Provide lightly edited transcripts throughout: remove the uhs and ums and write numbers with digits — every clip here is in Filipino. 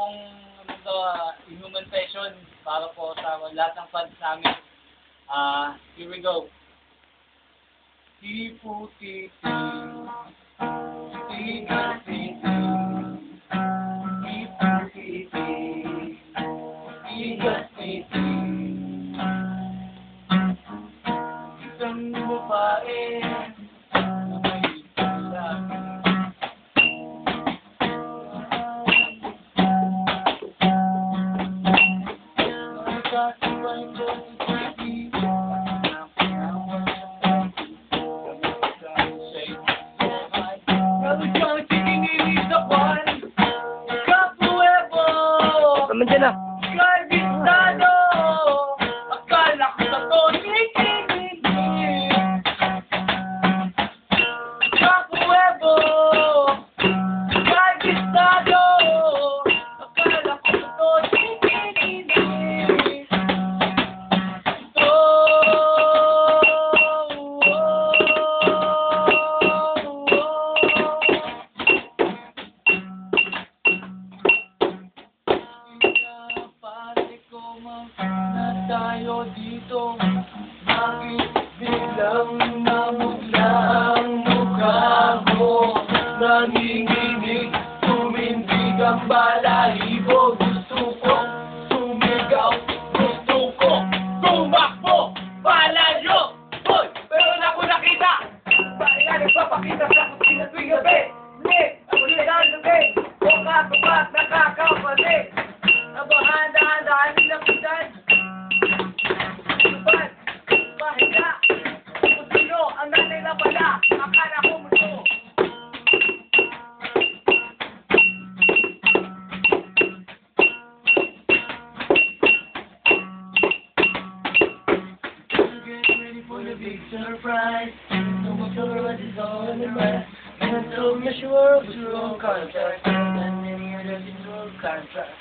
pong inuman session para po sa lahat ng fans namin. Here we go. Tipu-tipu, tiga-tipu, tipu-tipu, tiga-tipu. Isang babae na may sabi. Naman dyan na. Garbistado! Akala ko sa to, Kapuebo! Garbistado! Akala ko sa to, na tayo dito, bakit biglang namula ang mukha mo? Nanginginig, tumindig ang balahibo. Gusto ko sumigaw, gusto ko tumakbo, palayo! Hoy! Pero na ko nakita! Bakit nga nagpapakita sa kusina tuwing gabi? Hindi! Ako nilalabi! Huwag ka ba nakakapalik? Abahanda-handaan nilang pisan. Suban, pahinga. Kung sino ang nanay na pala, akala ko mo ito. Get ready for the big surprise. No more what is all in the rest. And so sure to roll contract. And many other things roll contract.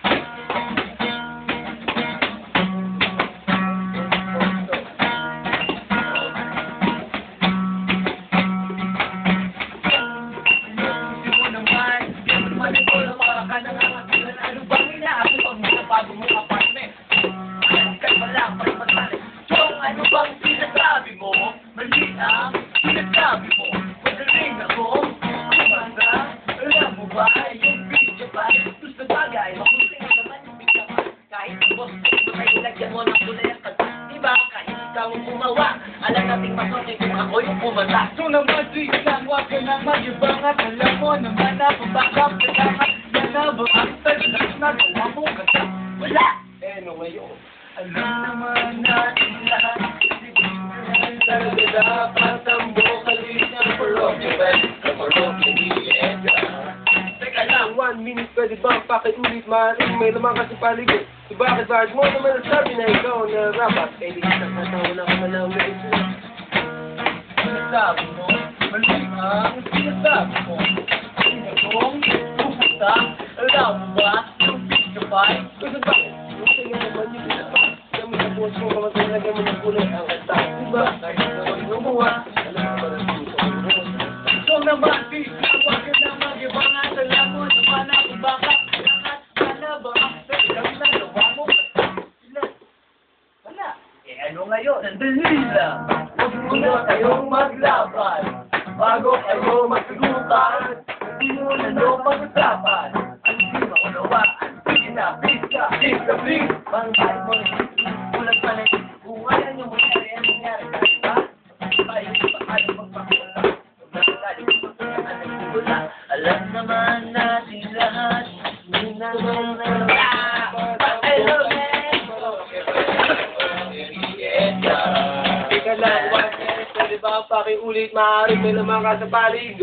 Ano bang inaasal pag mga bago mong apartment? Kaya wala pang matalik. Chong, ano bang sinasabi mo? Mali ang sinasabi mo. Magaling ako. Kumanda, alam mo ba? Yung video ba? Gusto bagay. Makuling naman yung video ba? Kahit boss, ito kayo lagyan mo ng kulay at pagkas. Diba? Kahit ikaw ang gumawa. Alam nating masokay kung ako yung kumanda. So naman, please lang, wag ka nang mag-ibang at alam mo naman na pabakap na lahat. Na ba ang talagang nagawa mo kasi wala? No, ngayon. Alam naman natin lahat. Talaga dapat ang vocalist ng parokya band. Sa parokya ni Edgar. Teka lang, 1 minute pwede bang pakiulit? Maaaring may lamang kasi paligid. So bakit mo naman nasabi na ikaw na rapat? Eh di ka wala ka man ang lyrics mo. Sinasabi mo, mali ang sinasabi mo. Sinagong pupunta, alam mo ba, yung pizza pie? Kasi bakit? Kasi nga naman yung pizza pie. Kami sa buwas mo, kamatalaga mo ng kulay ang kanta. Diba? Kahit naman gumawa, alam mo ba ng puso ko mo? So naman, pizza, huwag ka na mag-ibang at alam mo naman ako baka lahat sana ba ang talagang nagawa mo? Wala. Ano ngayon? Sandali lang. Huwag muna kayong maglaban bago kayo magsugutan. Hindi mo na nyo pag-usapan. Ang di maunawaan. Sige na, please ka, please ka, please. Bangkay mo na ulat pa na yun. Kung ayaw nyo mangyari, ang nangyari ka, diba? Bayo, paano magpakita? Nagkali ko pa kaya nagpula. Alam naman natin lahat. Hindi naman na I love it. Teka lang, pwede ba pakiulit? Maaaring may lamang ka sa paligid.